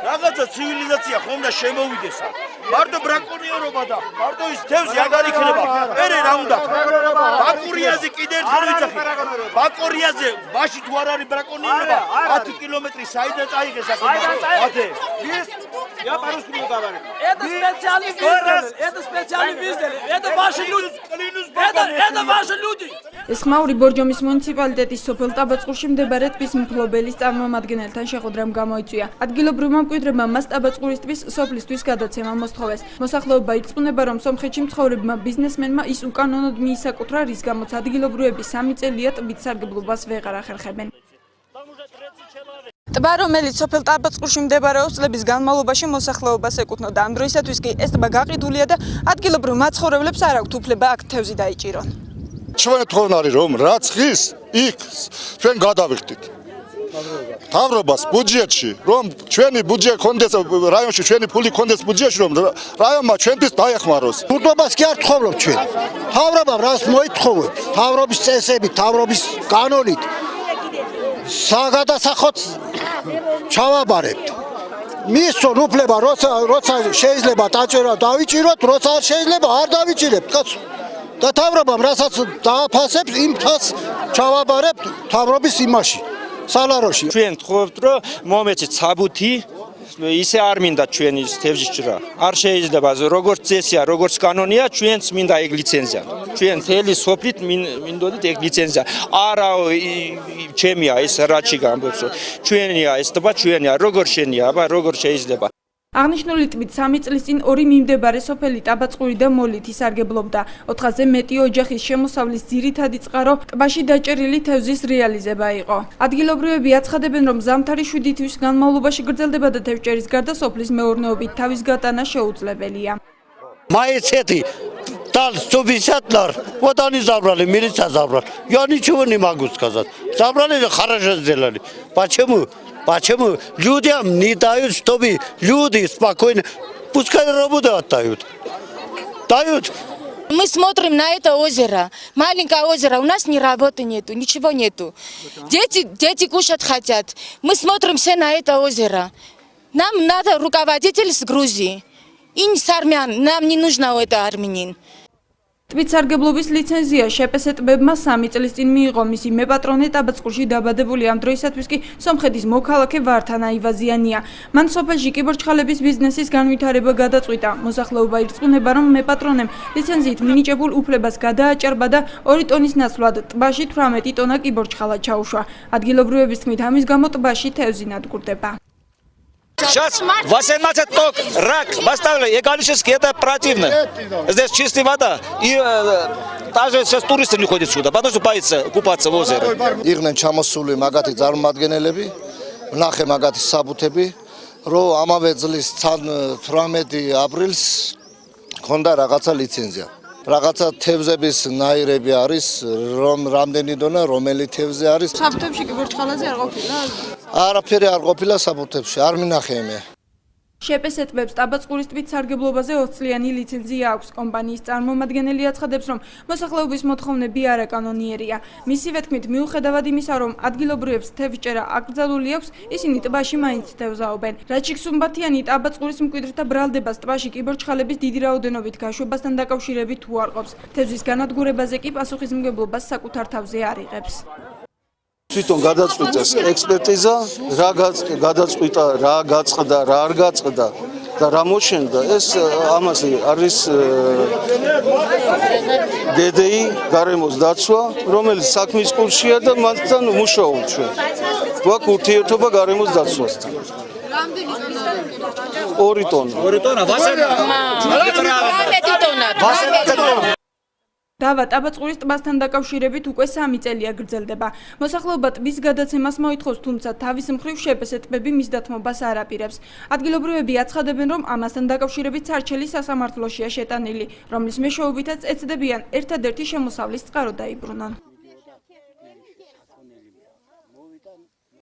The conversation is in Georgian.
რაღაცა ცივილიზაცია ხომ და შემოვიდეს. მარტო ბრაკონიერობა და მარტო ის თევზი აღარ იქნება. მერე რა უნდა? ბაკურიაზე კიდე ერთხელ ვიცახი. ბაკურიაზე მაშინ თუ არ არის ბრაკონიერობა 10 კილომეტრი საიდან წაიღეს აქ? Я по-русски не говорю. Это специальный бизнес. Это ваши люди. Это ваши люди. ეს ხმაური ბორჯომის მუნიციპალიტეტის სოფელ ტაბაწყურში მდებარე ტბის მფლობელის წარმომადგენელთან შეხვედრამ გამოიწვია. ადგილობრივმა მკვიდრებმა მას ტაბაწყურის ტბის სოფლისთვის გადაცემა მოსთხოვეს. მოსახლეობა ირწმუნება, რომ სომხეთში მცხოვრებმა ბიზნესმენმა ის უკანონოდ მიისაკუთრა, რის გამოც ადგილობრივები 3 წელია ტბით სარგებლობას ვეღარ ახერხებენ. ტბა, რომელიც სოფელ ტაბაწყურში მდებარეობს, წლების განმავლობაში მოსახლეობას ეკუთვნოდა. ამ დროისათვის კი ეს ტბა გაყიდულია და ადგილობრივ მაცხოვრებლებს არ აქვთ უფლება აქ თევზი დაიჭირონ. ჩვენ თქონ არის რომ რაც ხის იქ ჩვენ გადავიხდით მთავრობას ბუჯეტში რომ ჩვენი ბუჯეტი კონდეს რაიონში ჩვენი ფული კონდეს ბუჯეტში რომ რაიონმა ჩვენთვის დაეხმაროს. მუდმივობას კი არ თხოვობ ჩვენ. მთავრობამ რას მოითხოვებს? მთავრობის წესებით, მთავრობის კანონით საგადასახოთ ჩავაბარებთ. მისცონ უფლება როცა შეიძლება დაჭერა დავიჭიროთ, როცა არ შეიძლება არ დავიჭირებთ. კაცო და თავრობამ რასაც დააფასებს იმ თავს ჩავაბარებთ თავრობის იმაში სალაროში. ჩვენ ვთხოვთ რომ მომეცეთ საბუთი ისე არ მინდა ჩვენი თევზის ჭრა. არ შეიძლება როგორც წესია, როგორც კანონია, ჩვენც მინდა ეგ ლიცენზია. ჩვენ თელი სოფლით მინდოდით ეგ ლიცენზია. არა ჩემია ეს რაჩი გამბობს. ჩვენია ეს ტბა ჩვენია, როგორ შენია, აბა როგორ შეიძლება. აღნიშნული ტბით 3 წლის წინ 2 მიმდებარე სოფელი ტაბაწყური და მოლითი სარგებლობდა. 400-ზე მეტი ოჯახის შემოსავლის ძირითადი წყარო ტბაში დაჭერილი თევზის რეალიზება იყო. ადგილობრივები აცხადებენ, რომ ზამთარი 7 თვის განმავლობაში გრძელდება და თევზჭერის გარდა сопლის მეურნეობით თავის გატანა შეუძლებელია. Маецети дал 150 вот они забрали, милиция забрала. Я ничего не могу сказать. Забрали хорошо сделали. Почему? Почему людям не дают, чтобы люди спокойно, пускай работу отдают. Дают. Мы смотрим на это озеро, маленькое озеро, у нас ни работы нету, ничего нету. Дети кушать хотят. Мы смотрим все на это озеро. Нам надо руководитель с Грузии. И не с армян, нам не нужно это армянин. ტბით სარგებლობის ლიცენზია შეპესე ტბებმა 3 წლის წინ მიიღო. მისი მეპატრონე ტაბაწყურში დაბადებული ამ დროისათვის კი სომხეთის მოქალაქე ვართან აივაზიანია. მან სოფელში კიბორჩხალების ბიზნესის განვითარება გადაწყვიტა. მოსახლეობა ირწმუნება, რომ მეპატრონემ ლიცენზიით მინიჭებულ უფლებას გადააჭარბა და 2 ტონის ნაცვლად ტბაში 18 ტონა კიბორჩხალა ჩაუშვა. ადგილობრივების თქმით, ამის გამო ტბაში თევზი ნადგურდება. Сейчас 18 ток, рак, поставили экологически, это противно. Здесь чистая вода, и даже сейчас туристы не ходят сюда, потому что боятся купаться в озере. იყვნენ ჩამოსული მაგათი წარმომადგენლები, ვნახე მაგათი საბუთები, რომ ამავე წლის 18 აპრილს ქონდა რაღაცა ლიცენზია. რაღაცა თევზების ნაირები არის, რომ რამდენი დონა, რომელი თევზი არის. საბუთებში კიბორჩხალაზე არ ყოფილა? არაფერი არ ყოფილა საბუთებში, არ მინახე მე. შეპესე ტბებს ტაბაწყურის ტბით სარგებლობაზე 20 წლიანი ლიცენზია აქვს. კომპანიის წარმომადგენელი აცხადებს, რომ მოსახლეობის მოთხოვნები არაკანონიერია. მისივე თქმით, მიუხედავად იმისა, რომ ადგილობრივებს თევზჭერა აკრძალული აქვს, ისინი ტბაში მაინც თევზაობენ. რაჩიკ სუმბათიანი ტაბაწყურის მკვიდრთა ბრალდებას ტბაში კიბორჩხალების დიდი რაოდენობით გაშვებასთან დაკავშირებით უარყოფს. თევზის განადგურებაზე კი პასუხისმგებლობას საკუთარ თავზე არ იღებს. თვითონ გადაწყვიტეს ექსპერტიზა, რა გადაწყვიტა, რა გაწყდა, რა არ გაწყდა და რა მოშენდა, ეს ამაზე არის გედეი გარემოს დაცვა, რომელიც საქმის კურსია და მათთან მუშაობ ჩვენ. გვაქვს ურთიერთობა გარემოს დაცვასთან. რამდენი ტონა? 2 ტონა. 2 ტონა, ვასერა. დავა ტაბაწყურის ტბასთან დაკავშირებით უკვე 3 წელია გრძელდება. მოსახლეობა ტბის გადაცემას მოითხოვს, თუმცა თავის მხრივ შეპესე ტბები მის დათმობას არ აპირებს. ადგილობრივები აცხადებენ, რომ ამასთან დაკავშირებით სარჩელი სასამართლოშია შეტანილი, რომლის მეშვეობითაც ეცდებიან ერთადერთი შემოსავლის წყარო დაიბრუნონ.